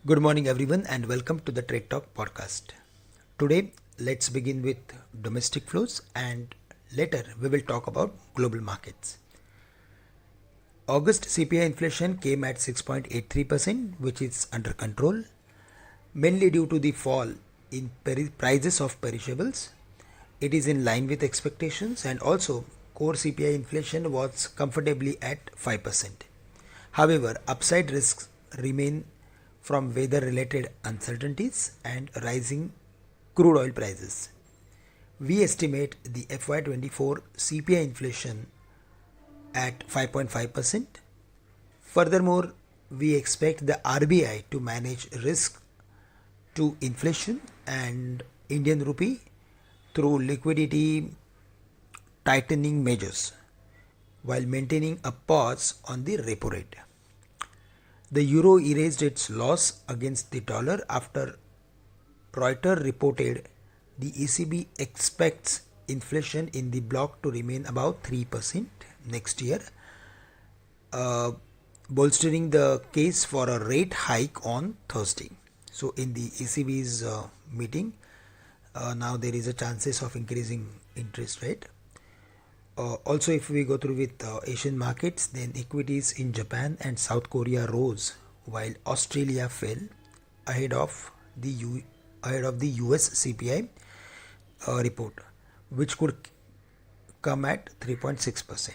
Good morning, everyone, and welcome to the Trade Talk podcast. Today, let's begin with domestic flows and later we will talk about global markets. August CPI inflation came at 6.83%, which is under control, mainly due to the fall in prices of perishables. It is in line with expectations, and also core CPI inflation was comfortably at 5%. However, upside risks remain from weather-related uncertainties and rising crude oil prices. We estimate the FY24 CPI inflation at 5.5%. Furthermore, we expect the RBI to manage risk to inflation and Indian rupee through liquidity tightening measures while maintaining a pause on the repo rate. The euro erased its loss against the dollar after Reuters reported the ECB expects inflation in the bloc to remain about 3% next year, bolstering the case for a rate hike on Thursday. So in the ECB's meeting, now there is a chances of increasing interest rate. Also, if we go through with Asian markets, then equities in Japan and South Korea rose while Australia fell ahead of the US CPI report, which could come at 3.6%.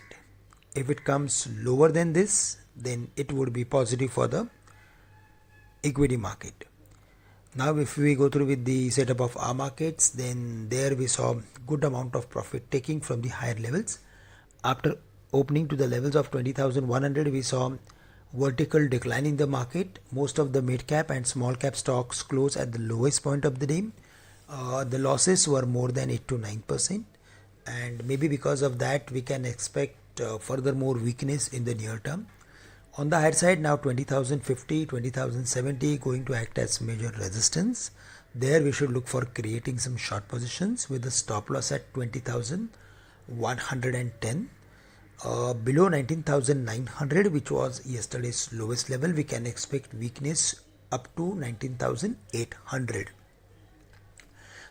If it comes lower than this, then it would be positive for the equity market. Now, if we go through with the setup of our markets, then there we saw good amount of profit taking from the higher levels. After opening to the levels of 20,100, we saw vertical decline in the market. Most of the mid cap and small cap stocks closed at the lowest point of the day. The losses were more than 8 to 9%, and maybe because of that, we can expect further more weakness in the near term. On the higher side, now 20,050, 20,070 going to act as major resistance. There we should look for creating some short positions with a stop loss at 20,110. Below 19,900, which was yesterday's lowest level, we can expect weakness up to 19,800.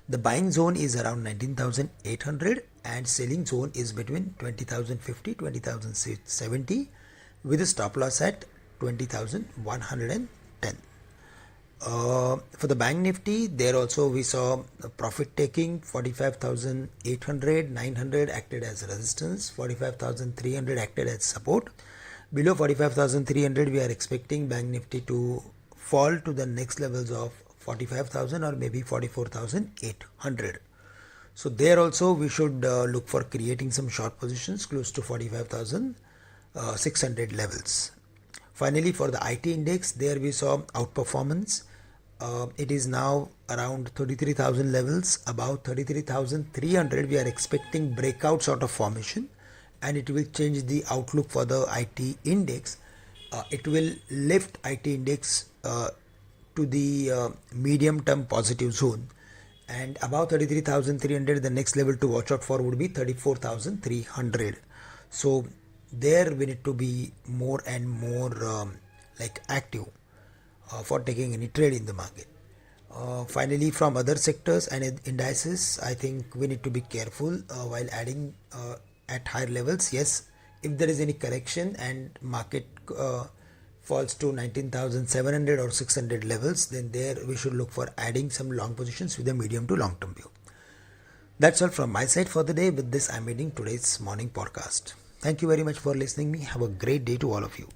The buying zone is around 19,800 and selling zone is between 20,050, 20,070. with a stop loss at 20,110. For the Bank Nifty, there also we saw profit taking. 45,800, 900 acted as resistance, 45,300 acted as support. Below 45,300, we are expecting Bank Nifty to fall to the next levels of 45,000 or maybe 44,800. So there also we should look for creating some short positions close to 45,600 levels. Finally, for the IT index, there we saw outperformance. It is now around 33,000 levels. About 33,300, we are expecting breakout sort of formation, and it will change the outlook for the IT index. It will lift IT index to the medium term positive zone, and about 33,300, the next level to watch out for would be 34,300. So there we need to be more and more active for taking any trade in the market. Finally, from other sectors and indices, I think we need to be careful while adding at higher levels. Yes, if there is any correction and market falls to 19,700 or 600 levels, then there we should look for adding some long positions with a medium to long term view. That's all from my side for the day. With this, I'm ending today's morning podcast. Thank you very much for listening me. Have a great day to all of you.